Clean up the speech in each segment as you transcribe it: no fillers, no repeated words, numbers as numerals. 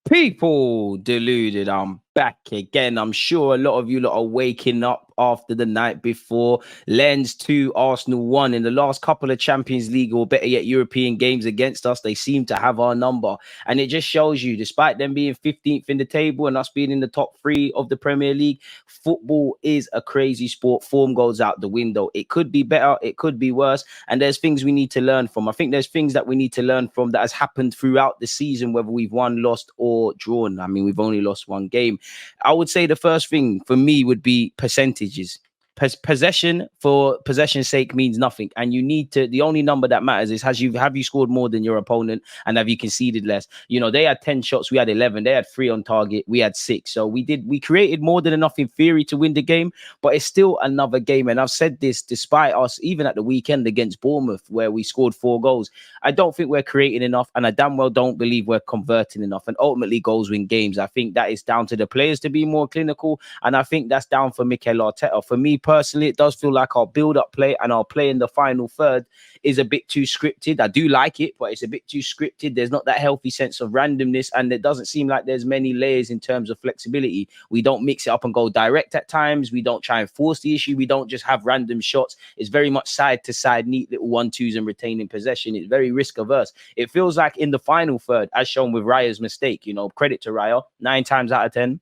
People deluded. I'm back again. I'm sure a lot of you lot are waking up after the night before. Lens 2, Arsenal 1 in the last couple of Champions League, or better yet, European games against us. They seem to have our number. And it just shows you, despite them being 15th in the table and us being in the top 3 of the Premier League, football is a crazy sport. Form goes out the window. It could be better, it could be worse. And there's things we need to learn from. I think there's things that we need to learn from that has happened throughout the season, whether we've won, lost, or drawn. I mean, we've only lost one game. I would say the first thing for me would be percentages. Possession for possession's sake means nothing, and you need to. The only number that matters is have you scored more than your opponent, and have you conceded less? You know, they had 10 shots, we had 11. They had 3 on target, we had 6. So we created more than enough in theory to win the game, but it's still another game. And I've said this despite us, even at the weekend against Bournemouth, where we scored 4 goals. I don't think we're creating enough, and I damn well don't believe we're converting enough. And ultimately, goals win games. I think that is down to the players to be more clinical, and I think that's down for Mikel Arteta. For me personally, it does feel like our build-up play and our play in the final third is a bit too scripted. I do like it, but it's a bit too scripted. There's not that healthy sense of randomness, and it doesn't seem like there's many layers in terms of flexibility. We don't mix it up and go direct at times. We don't try and force the issue. We don't just have random shots. It's very much side to side, neat little 1-2s and retaining possession. It's very risk averse. It feels like in the final third, as shown with Raya's mistake, you know, credit to Raya, 9 times out of 10.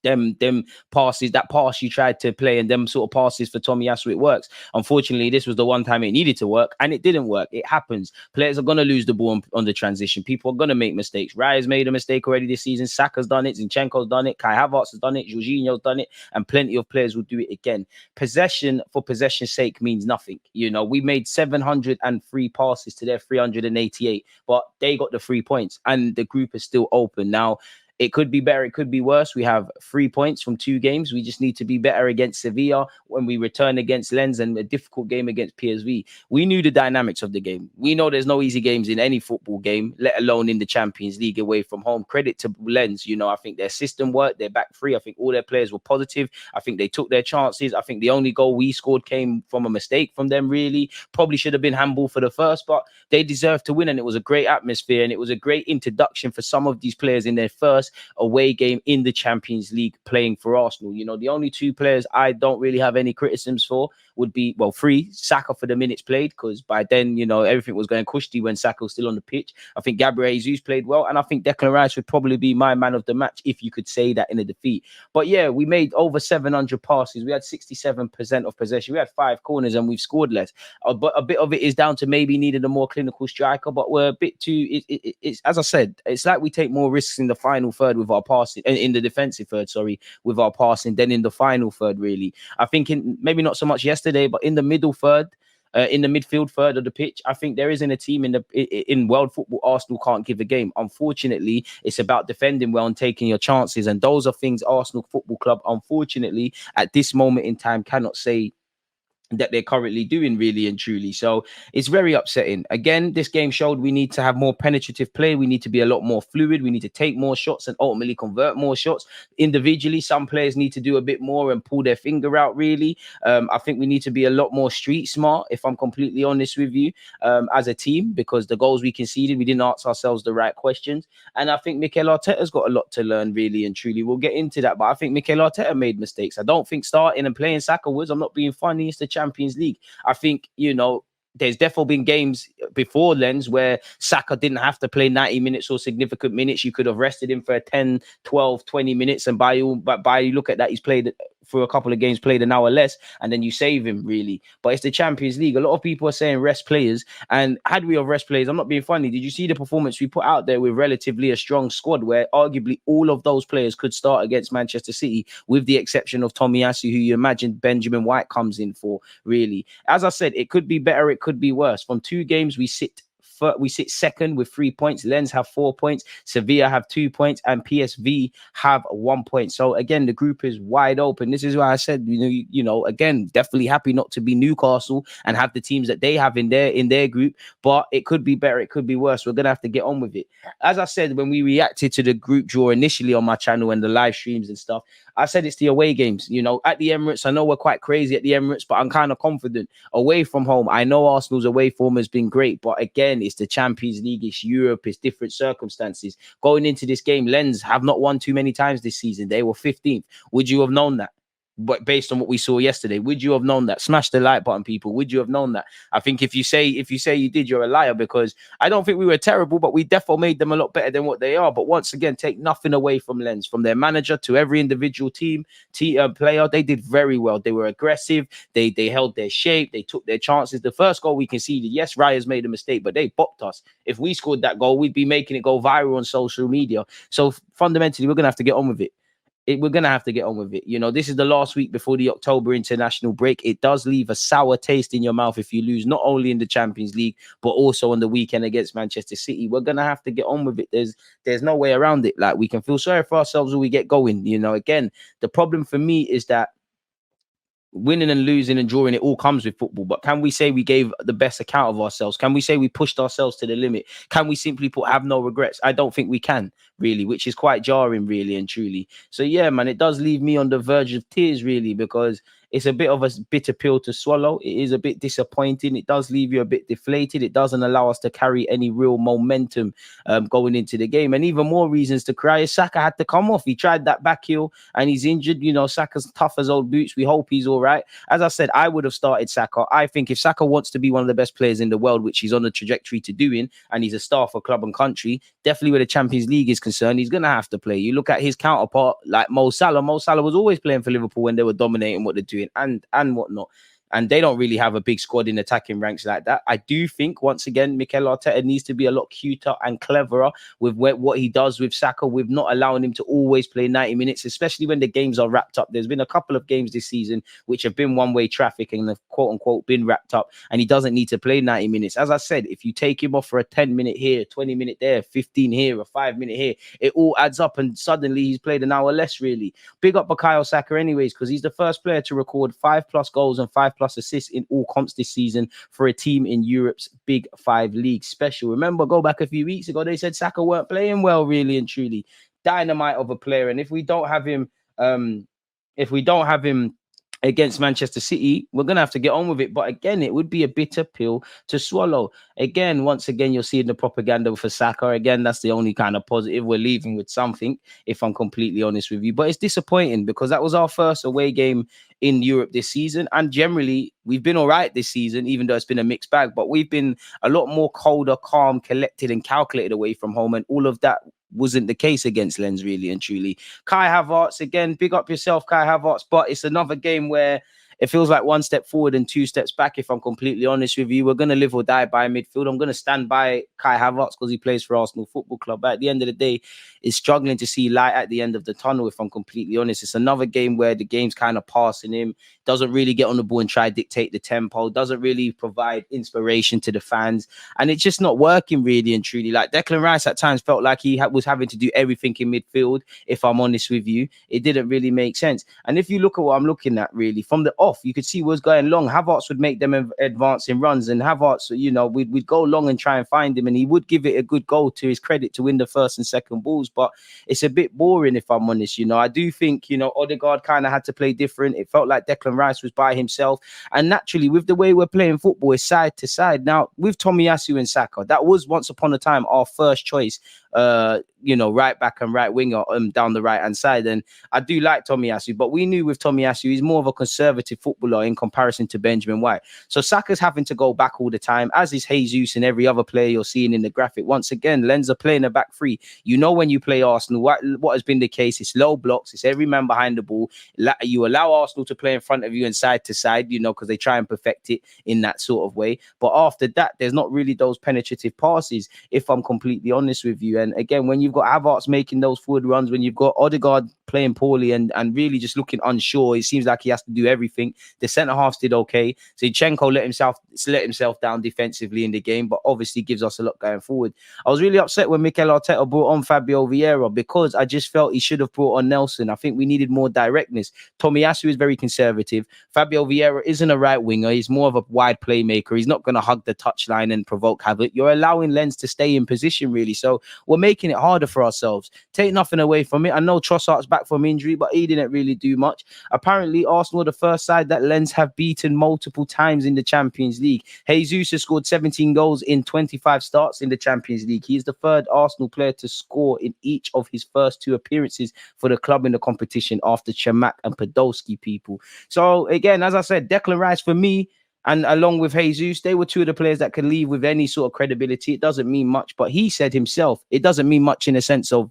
Them passes, that pass you tried to play, and them sort of passes for Tomiyasu, it works. Unfortunately, this was the one time it needed to work, and it didn't work. It happens. Players are going to lose the ball on the transition. People are going to make mistakes. Raya's made a mistake already this season. Saka's done it. Zinchenko's done it. Kai Havertz has done it. Jorginho's done it. And plenty of players will do it again. Possession for possession's sake means nothing. You know, we made 703 passes to their 388, but they got the 3 points, and the group is still open. Now, it could be better, it could be worse. We have 3 points from 2 games. We just need to be better against Sevilla when we return against Lens, and a difficult game against PSV. We knew the dynamics of the game. We know there's no easy games in any football game, let alone in the Champions League away from home. Credit to Lens. You know, I think their system worked. Their back three, I think all their players were positive. I think they took their chances. I think the only goal we scored came from a mistake from them, really. Probably should have been handball for the first, but they deserved to win, and it was a great atmosphere, and it was a great introduction for some of these players in their first away game in the Champions League playing for Arsenal. You know, the only 2 players I don't really have any criticisms for would be, well, 3, Saka for the minutes played, because by then, you know, everything was going cushy when Saka was still on the pitch. I think Gabriel Jesus played well, and I think Declan Rice would probably be my man of the match, if you could say that in a defeat. But yeah, we made over 700 passes. We had 67% of possession. We had 5 corners, and we've scored less. But a bit of it is down to maybe needed a more clinical striker, but we're a bit too, it's, as I said, it's like we take more risks in the final third with our passing, in the defensive third, with our passing, than in the final third, really. I think maybe not so much yesterday, but in the middle third, in the midfield third of the pitch, I think there isn't a team in world football Arsenal can't give a game. Unfortunately, it's about defending well and taking your chances, and those are things Arsenal Football Club, unfortunately, at this moment in time, cannot say that they're currently doing, really and truly. So it's very upsetting. Again, this game showed we need to have more penetrative play. We need to be a lot more fluid. We need to take more shots and ultimately convert more shots. Individually, some players need to do a bit more and pull their finger out, really. I think we need to be a lot more street smart, if I'm completely honest with you, as a team, because the goals we conceded, we didn't ask ourselves the right questions. And I think Mikel Arteta's got a lot to learn, really and truly. We'll get into that, but I think Mikel Arteta made mistakes. I don't think starting and playing Saka was, I'm not being funny, it's the Champions League. I think, you know, there's definitely been games before Lens where Saka didn't have to play 90 minutes or significant minutes. You could have rested him for 10, 12, 20 minutes. And by you look at that, he's played for a couple of games, played an hour less, and then you save him, really. But it's the Champions League. A lot of people are saying rest players. And had we have rest players, I'm not being funny. Did you see the performance we put out there with relatively a strong squad where arguably all of those players could start against Manchester City, with the exception of Tomiyasu, who you imagine Benjamin White comes in for, really. As I said, it could be better, it could be worse. From 2 games, we sit second with 3 points. Lens have 4 points. Sevilla have 2 points, and PSV have 1 point. So again, the group is wide open. This is why I said, you know, again, definitely happy not to be Newcastle and have the teams that they have in their group. But it could be better, it could be worse. We're gonna have to get on with it. As I said, when we reacted to the group draw initially on my channel and the live streams and stuff, I said it's the away games. At the Emirates, I know we're quite crazy at the Emirates, but I'm kind of confident. Away from home, I know Arsenal's away form has been great, but again, it's the Champions League, it's Europe, it's different circumstances. Going into this game, Lens have not won too many times this season. They were 15th. Would you have known that? But based on what we saw yesterday, would you have known that? Smash the like button, people. Would you have known that? I think if you say you did, you're a liar, because I don't think we were terrible, but we definitely made them a lot better than what they are. But once again, take nothing away from Lens, from their manager to every individual player. They did very well. They were aggressive. They held their shape. They took their chances. The first goal we conceded, yes, Raya's made a mistake, but they bopped us. If we scored that goal, we'd be making it go viral on social media. So fundamentally, we're gonna have to get on with it. We're going to have to get on with it. This is the last week before the October international break. It does leave a sour taste in your mouth if you lose, not only in the Champions League, but also on the weekend against Manchester City. We're going to have to get on with it. There's no way around it. Like, we can feel sorry for ourselves when we get going. Again, the problem for me is that winning and losing and drawing, it all comes with football. But can we say we gave the best account of ourselves? Can we say we pushed ourselves to the limit? Can we simply have no regrets? I don't think we can, really, which is quite jarring, really and truly. So yeah, man, it does leave me on the verge of tears, really, because it's a bit of a bitter pill to swallow. It is a bit disappointing. It does leave you a bit deflated. It doesn't allow us to carry any real momentum going into the game. And even more reasons to cry. Saka had to come off. He tried that back heel and he's injured. Saka's tough as old boots. We hope he's all right. As I said, I would have started Saka. I think if Saka wants to be one of the best players in the world, which he's on the trajectory to doing, and he's a star for club and country, definitely where the Champions League is concerned, he's going to have to play. You look at his counterpart, like Mo Salah. Mo Salah was always playing for Liverpool when they were dominating what they're doing and whatnot. And they don't really have a big squad in attacking ranks like that. I do think, once again, Mikel Arteta needs to be a lot cuter and cleverer with what he does with Saka, with not allowing him to always play 90 minutes, especially when the games are wrapped up. There's been a couple of games this season which have been one-way traffic and have, quote-unquote, been wrapped up, and he doesn't need to play 90 minutes. As I said, if you take him off for a 10-minute here, 20-minute there, 15 here, a 5-minute here, it all adds up, and suddenly he's played an hour less, really. Big up Bukayo Saka anyways, because he's the first player to record 5+ goals and 5+ assists in all comps this season for a team in Europe's Big Five league special. Remember, go back a few weeks ago, they said Saka weren't playing well, really and truly. Dynamite of a player. And if we don't have him, against Manchester City, we're going to have to get on with it. But again, it would be a bitter pill to swallow. Again, once again, you're seeing the propaganda for Saka. Again, that's the only kind of positive. We're leaving with something, if I'm completely honest with you. But it's disappointing because that was our first away game in Europe this season. And generally, we've been all right this season, even though it's been a mixed bag. But we've been a lot more colder, calm, collected and calculated away from home. And all of that wasn't the case against Lens, really and truly. Kai Havertz, again, big up yourself, Kai Havertz, but it's another game where it feels like one step forward and two steps back, if I'm completely honest with you. We're going to live or die by midfield. I'm going to stand by Kai Havertz because he plays for Arsenal Football Club. But at the end of the day, it's struggling to see light at the end of the tunnel, if I'm completely honest. It's another game where the game's kind of passing him, doesn't really get on the ball and try to dictate the tempo, doesn't really provide inspiration to the fans. And it's just not working, really and truly. Like, Declan Rice at times felt like he was having to do everything in midfield, if I'm honest with you. It didn't really make sense. And if you look at what I'm looking at, really, from the off, you could see what's going long. Havertz would make them advancing runs, and Havertz, we'd go long and try and find him, and he would give it a good goal, to his credit, to win the first and second balls. But it's a bit boring, if I'm honest. I do think, Odegaard kind of had to play different. It felt like Declan Rice was by himself. And naturally, with the way we're playing football, it's side to side. Now, with Tomiyasu and Saka, that was once upon a time our first choice, right back and right winger down the right hand side. And I do like Tomiyasu, but we knew with Tomiyasu, he's more of a conservative footballer in comparison to Benjamin White. So Saka's having to go back all the time, as is Jesus and every other player you're seeing in the graphic. Once again, Lens are playing a back three. When you play Arsenal, what has been the case, it's low blocks, it's every man behind the ball. You allow Arsenal to play in front of you and side to side, because they try and perfect it in that sort of way. But after that, there's not really those penetrative passes, if I'm completely honest with you. And again, when you've got Havertz making those forward runs, when you've got Odegaard playing poorly and really just looking unsure, it seems like he has to do everything. The centre halves did okay. Zinchenko let himself down defensively in the game, but obviously gives us a lot going forward. I was really upset when Mikel Arteta brought on Fabio Vieira, because I just felt he should have brought on Nelson. I think we needed more directness. Tomiyasu is very conservative. Fabio Vieira isn't a right winger. He's more of a wide playmaker. He's not going to hug the touchline and provoke havoc. You're allowing Lens to stay in position, really. So we're making it harder for ourselves. Take nothing away from it. I know Trossard's back back from injury, but he didn't really do much. Apparently, Arsenal are the first side that Lens have beaten multiple times in the Champions League. Jesus has scored 17 goals in 25 starts in the Champions League. He is the third Arsenal player to score in each of his first 2 appearances for the club in the competition after Chamak and Podolski, people. So again, as I said, Declan Rice for me, and along with Jesus, they were 2 of the players that could leave with any sort of credibility. It doesn't mean much, but he said himself, it doesn't mean much in a sense of,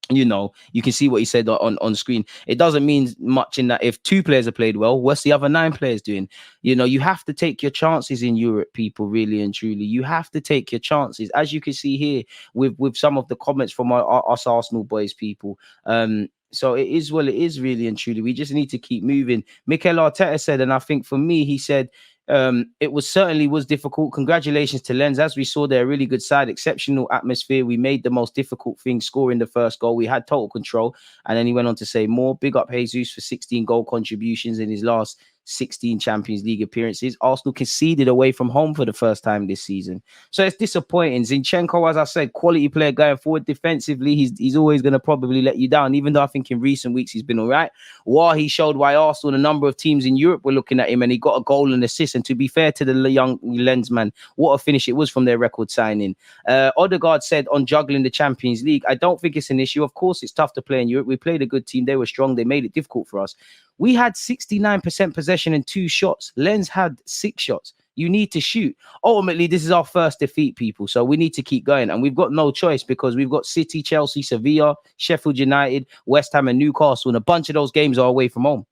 you know, you can see what he said on screen. It doesn't mean much in that if 2 players have played well, what's the other 9 players doing? You know, you have to take your chances in Europe, people, really and truly. You have to take your chances, as you can see here with some of the comments from us Arsenal boys, people. So it is, well, it is really and truly. We just need to keep moving. Mikel Arteta said, and I think for me, he said, it was difficult. Congratulations to Lens. As we saw, they're a really good side, exceptional atmosphere. We made the most difficult thing, scoring the first goal. We had total control. And then he went on to say more. Big up Jesus for 16 goal contributions in his last 16 Champions League appearances. Arsenal conceded away from home for the first time this season. So it's disappointing. Zinchenko, as I said, quality player going forward. Defensively, he's always going to probably let you down, even though I think in recent weeks he's been all right. While he showed why Arsenal and a number of teams in Europe were looking at him, and he got a goal and assist. And to be fair to the young Lensman, what a finish it was from their record signing. Odegaard said on juggling the Champions League, I don't think it's an issue. Of course, it's tough to play in Europe. We played a good team. They were strong. They made it difficult for us. We had 69% possession and 2 shots. Lens had 6 shots. You need to shoot. Ultimately, this is our first defeat, people. So we need to keep going. And we've got no choice because we've got City, Chelsea, Sevilla, Sheffield United, West Ham and Newcastle. And a bunch of those games are away from home.